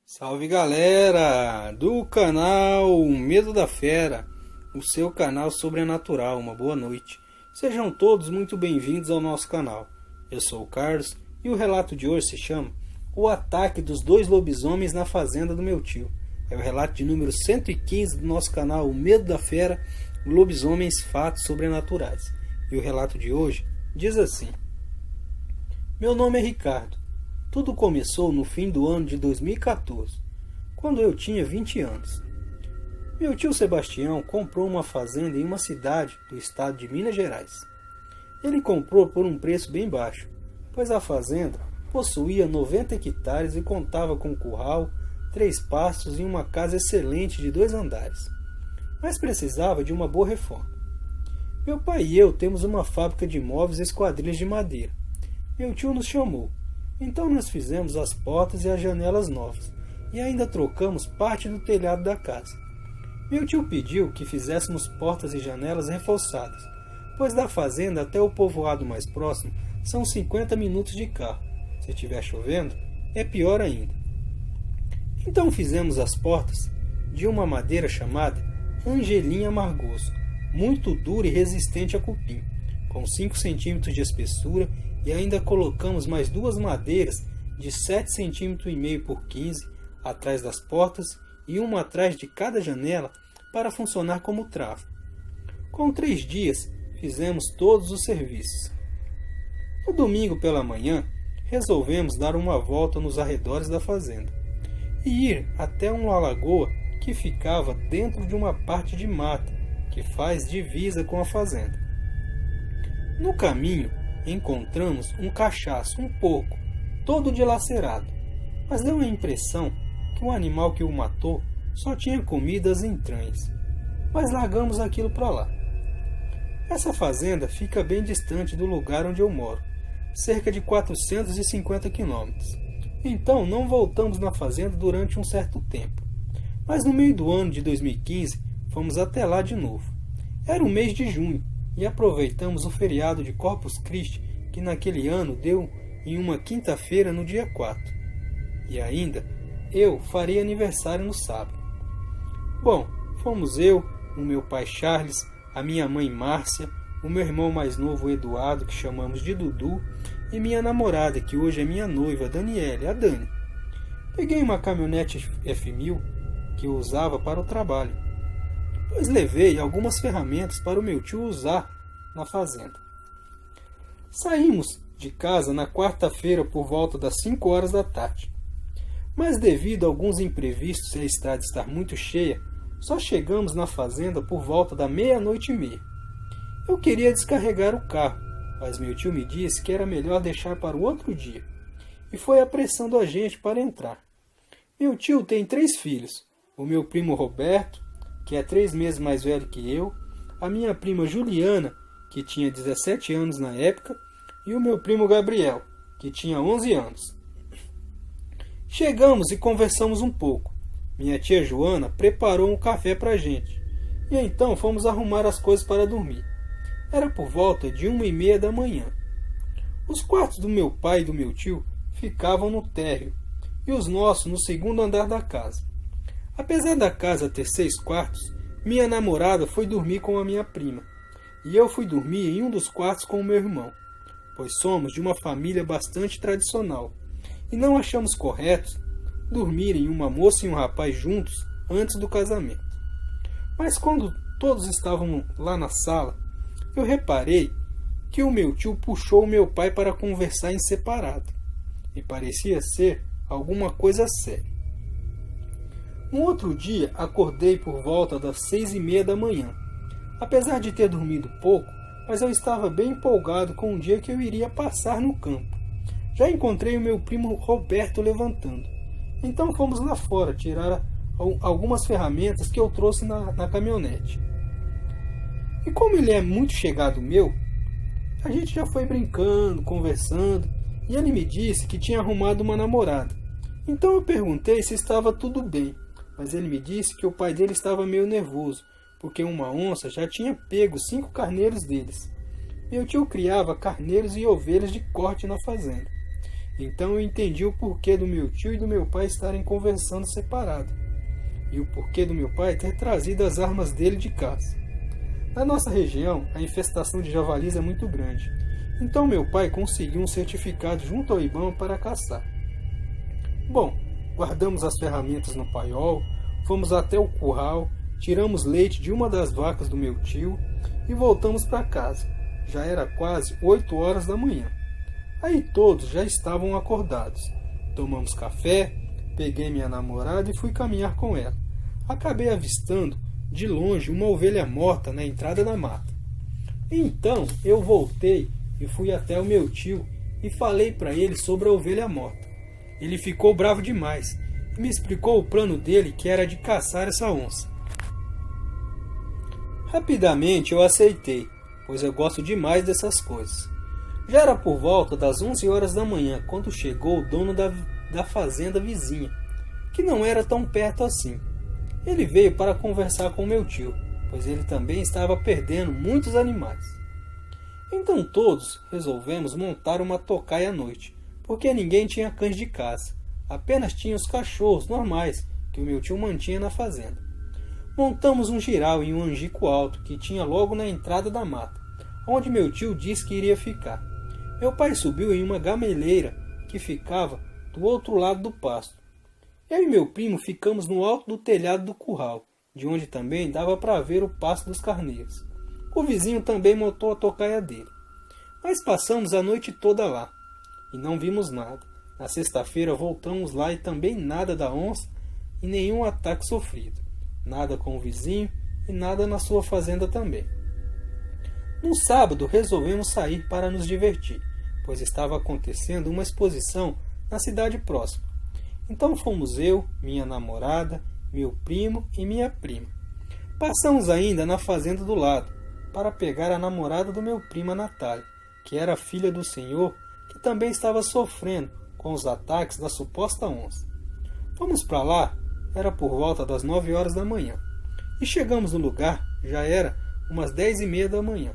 Salve galera do canal Medo da Fera, o seu canal sobrenatural. Uma boa noite. Sejam todos muito bem-vindos ao nosso canal. Eu sou o Carlos e o relato de hoje se chama O Ataque dos Dois Lobisomens na Fazenda do Meu Tio. É o relato de número 115 do nosso canal O Medo da Fera, Lobisomens Fatos Sobrenaturais. E o relato de hoje diz assim: Meu nome é Ricardo. Tudo começou no fim do ano de 2014, quando eu tinha 20 anos. Meu tio Sebastião comprou uma fazenda em uma cidade do estado de Minas Gerais. Ele comprou por um preço bem baixo, pois a fazenda possuía 90 hectares e contava com curral, 3 pastos e uma casa excelente de 2 andares. Mas precisava de uma boa reforma. Meu pai e eu temos uma fábrica de móveis e esquadrilhas de madeira. Meu tio nos chamou. Então nós fizemos as portas e as janelas novas, e ainda trocamos parte do telhado da casa. Meu tio pediu que fizéssemos portas e janelas reforçadas, pois da fazenda até o povoado mais próximo são 50 minutos de carro. Se estiver chovendo, é pior ainda. Então fizemos as portas de uma madeira chamada Angelim Amargoso, muito dura e resistente a cupim, com 5 centímetros de espessura, e ainda colocamos mais 2 madeiras de 7,5 cm por 15 atrás das portas e uma atrás de cada janela para funcionar como trava. Com 3 dias fizemos todos os serviços. No domingo pela manhã resolvemos dar uma volta nos arredores da fazenda e ir até uma lagoa que ficava dentro de uma parte de mata que faz divisa com a fazenda. No caminho encontramos um cachaço, um porco, todo dilacerado, mas deu a impressão que o animal que o matou só tinha comido as entranhas, mas largamos aquilo para lá. Essa fazenda fica bem distante do lugar onde eu moro, cerca de 450 quilômetros, então não voltamos na fazenda durante um certo tempo, mas no meio do ano de 2015 fomos até lá de novo. Era o mês de junho, e aproveitamos o feriado de Corpus Christi, que naquele ano deu em uma quinta-feira no dia 4. E ainda, eu farei aniversário no sábado. Bom, fomos eu, o meu pai Charles, a minha mãe Márcia, o meu irmão mais novo Eduardo, que chamamos de Dudu, e minha namorada, que hoje é minha noiva, Daniele, a Dani. Peguei uma caminhonete F1000 que eu usava para o trabalho, pois levei algumas ferramentas para o meu tio usar na fazenda. Saímos de casa na quarta-feira por volta das 5 horas da tarde, mas devido a alguns imprevistos e a estrada estar muito cheia, só chegamos na fazenda por volta da 00:30. Eu queria descarregar o carro, mas meu tio me disse que era melhor deixar para o outro dia, e foi apressando a gente para entrar. Meu tio tem 3 filhos, o meu primo Roberto, que é 3 meses mais velho que eu, a minha prima Juliana, que tinha 17 anos na época, e o meu primo Gabriel, que tinha 11 anos. Chegamos e conversamos um pouco. Minha tia Joana preparou um café para a gente, e então fomos arrumar as coisas para dormir. Era por volta de 1:30 da manhã. Os quartos do meu pai e do meu tio ficavam no térreo, e os nossos no segundo andar da casa. Apesar da casa ter 6 quartos, minha namorada foi dormir com a minha prima, e eu fui dormir em um dos quartos com o meu irmão, pois somos de uma família bastante tradicional, e não achamos correto dormirem uma moça e um rapaz juntos antes do casamento. Mas quando todos estavam lá na sala, eu reparei que o meu tio puxou o meu pai para conversar em separado, e parecia ser alguma coisa séria. No outro dia, acordei por volta das 6:30 da manhã. Apesar de ter dormido pouco, mas eu estava bem empolgado com o dia que eu iria passar no campo. Já encontrei o meu primo Roberto levantando. Então fomos lá fora tirar algumas ferramentas que eu trouxe na caminhonete. E como ele é muito chegado meu, a gente já foi brincando, conversando, e ele me disse que tinha arrumado uma namorada. Então eu perguntei se estava tudo bem. Mas ele me disse que o pai dele estava meio nervoso, porque uma onça já tinha pego 5 carneiros deles. Meu tio criava carneiros e ovelhas de corte na fazenda. Então eu entendi o porquê do meu tio e do meu pai estarem conversando separado, e o porquê do meu pai ter trazido as armas dele de caça. Na nossa região, a infestação de javalis é muito grande, então meu pai conseguiu um certificado junto ao IBAMA para caçar. Bom, guardamos as ferramentas no paiol, fomos até o curral, tiramos leite de uma das vacas do meu tio e voltamos para casa. Já era quase 8 horas da manhã. Aí todos já estavam acordados. Tomamos café, peguei minha namorada e fui caminhar com ela. Acabei avistando, de longe, uma ovelha morta na entrada da mata. Então eu voltei e fui até o meu tio e falei para ele sobre a ovelha morta. Ele ficou bravo demais e me explicou o plano dele, que era de caçar essa onça. Rapidamente eu aceitei, pois eu gosto demais dessas coisas. Já era por volta das 11 horas da manhã quando chegou o dono da fazenda vizinha, que não era tão perto assim. Ele veio para conversar com meu tio, pois ele também estava perdendo muitos animais. Então todos resolvemos montar uma tocaia à noite, porque ninguém tinha cães de caça, apenas tinha os cachorros normais que o meu tio mantinha na fazenda. Montamos um giral em um angico alto que tinha logo na entrada da mata, onde meu tio disse que iria ficar. Meu pai subiu em uma gameleira que ficava do outro lado do pasto. Eu e meu primo ficamos no alto do telhado do curral, de onde também dava para ver o pasto dos carneiros. O vizinho também montou a tocaia dele. Mas passamos a noite toda lá e não vimos nada. Na sexta-feira voltamos lá e também nada da onça e nenhum ataque sofrido. Nada com o vizinho e nada na sua fazenda também. No sábado resolvemos sair para nos divertir, pois estava acontecendo uma exposição na cidade próxima. Então fomos eu, minha namorada, meu primo e minha prima. Passamos ainda na fazenda do lado, para pegar a namorada do meu primo, a Natália, que era filha do senhor, que também estava sofrendo com os ataques da suposta onça. Fomos para lá, era por volta das 9 horas da manhã, e chegamos no lugar, já era umas 10h30 da manhã.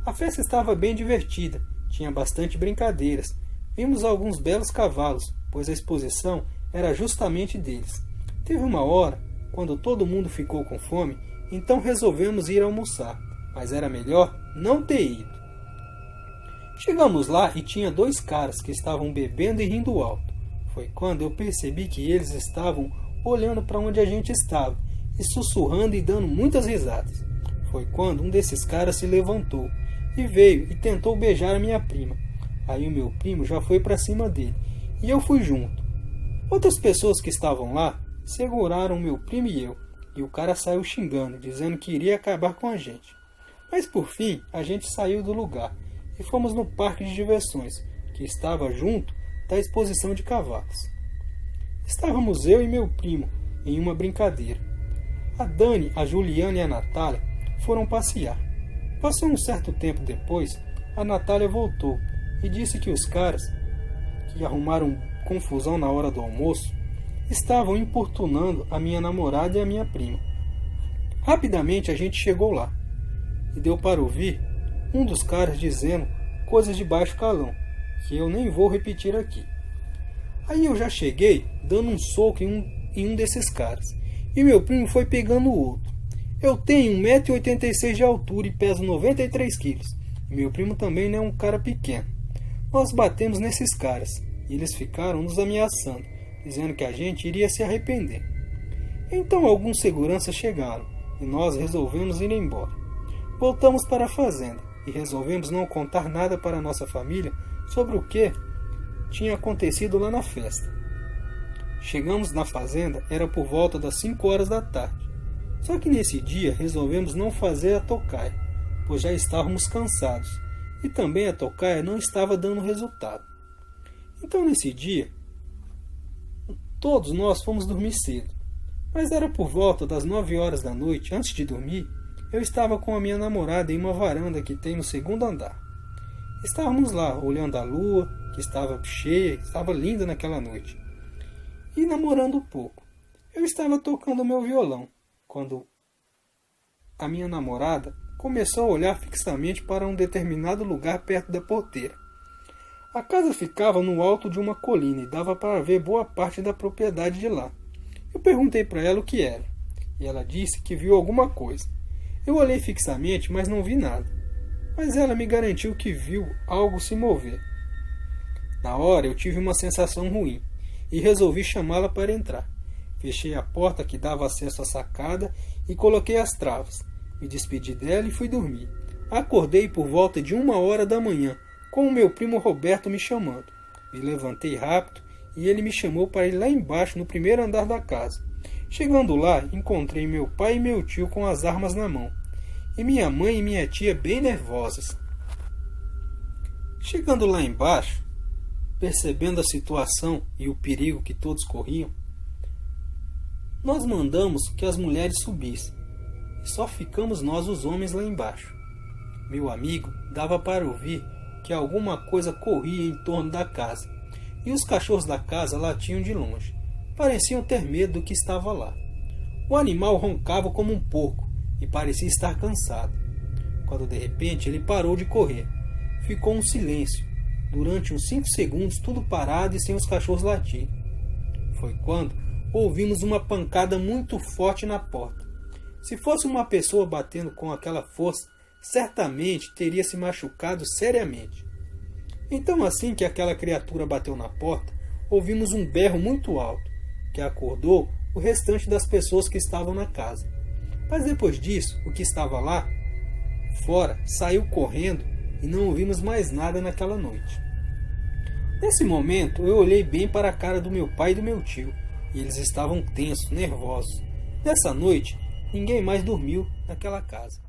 A festa estava bem divertida, tinha bastante brincadeiras, vimos alguns belos cavalos, pois a exposição era justamente deles. Teve uma hora, quando todo mundo ficou com fome, então resolvemos ir almoçar, mas era melhor não ter ido. Chegamos lá e tinha 2 caras que estavam bebendo e rindo alto. Foi quando eu percebi que eles estavam olhando para onde a gente estava e sussurrando e dando muitas risadas. Foi quando um desses caras se levantou e veio e tentou beijar a minha prima. Aí o meu primo já foi para cima dele e eu fui junto. Outras pessoas que estavam lá seguraram meu primo e eu, e o cara saiu xingando, dizendo que iria acabar com a gente. Mas por fim a gente saiu do lugar e fomos no parque de diversões, que estava junto da exposição de cavalos. Estávamos eu e meu primo em uma brincadeira. A Dani, a Juliana e a Natália foram passear. Passou um certo tempo depois, a Natália voltou e disse que os caras, que arrumaram confusão na hora do almoço, estavam importunando a minha namorada e a minha prima. Rapidamente a gente chegou lá e deu para ouvir um dos caras dizendo coisas de baixo calão, que eu nem vou repetir aqui. Aí eu já cheguei dando um soco em um desses caras, e meu primo foi pegando o outro. Eu tenho 1,86 m de altura e peso 93 kg. Meu primo também não é um cara pequeno. Nós batemos nesses caras, e eles ficaram nos ameaçando, dizendo que a gente iria se arrepender. Então alguns seguranças chegaram, e nós resolvemos ir embora. Voltamos para a fazenda, e resolvemos não contar nada para nossa família sobre o que tinha acontecido lá na festa. Chegamos na fazenda, era por volta das 5 horas da tarde. Só que nesse dia resolvemos não fazer a tocaia, pois já estávamos cansados, e também a tocaia não estava dando resultado. Então nesse dia, todos nós fomos dormir cedo. Mas era por volta das 9 horas da noite. Antes de dormir, eu estava com a minha namorada em uma varanda que tem no 2º andar. Estávamos lá, olhando a lua, que estava cheia, estava linda naquela noite, e namorando um pouco. Eu estava tocando meu violão, quando a minha namorada começou a olhar fixamente para um determinado lugar perto da porteira. A casa ficava no alto de uma colina e dava para ver boa parte da propriedade de lá. Eu perguntei para ela o que era, e ela disse que viu alguma coisa. Eu olhei fixamente, mas não vi nada. Mas ela me garantiu que viu algo se mover. Na hora eu tive uma sensação ruim e resolvi chamá-la para entrar. Fechei a porta que dava acesso à sacada e coloquei as travas. Me despedi dela e fui dormir. Acordei por volta de 1h da manhã, com o meu primo Roberto me chamando. Me levantei rápido e ele me chamou para ir lá embaixo no primeiro andar da casa. Chegando lá, encontrei meu pai e meu tio com as armas na mão, e minha mãe e minha tia bem nervosas. Chegando lá embaixo, percebendo a situação e o perigo que todos corriam, nós mandamos que as mulheres subissem, e só ficamos nós os homens lá embaixo. Meu amigo dava para ouvir que alguma coisa corria em torno da casa, e os cachorros da casa latiam de longe. Pareciam ter medo do que estava lá. O animal roncava como um porco e parecia estar cansado. Quando de repente ele parou de correr. Ficou um silêncio. Durante uns 5 segundos tudo parado e sem os cachorros latir. Foi quando ouvimos uma pancada muito forte na porta. Se fosse uma pessoa batendo com aquela força, certamente teria se machucado seriamente. Então, assim que aquela criatura bateu na porta, ouvimos um berro muito alto, que acordou o restante das pessoas que estavam na casa. Mas depois disso, o que estava lá fora saiu correndo e não ouvimos mais nada naquela noite. Nesse momento, eu olhei bem para a cara do meu pai e do meu tio, e eles estavam tensos, nervosos. Nessa noite, ninguém mais dormiu naquela casa.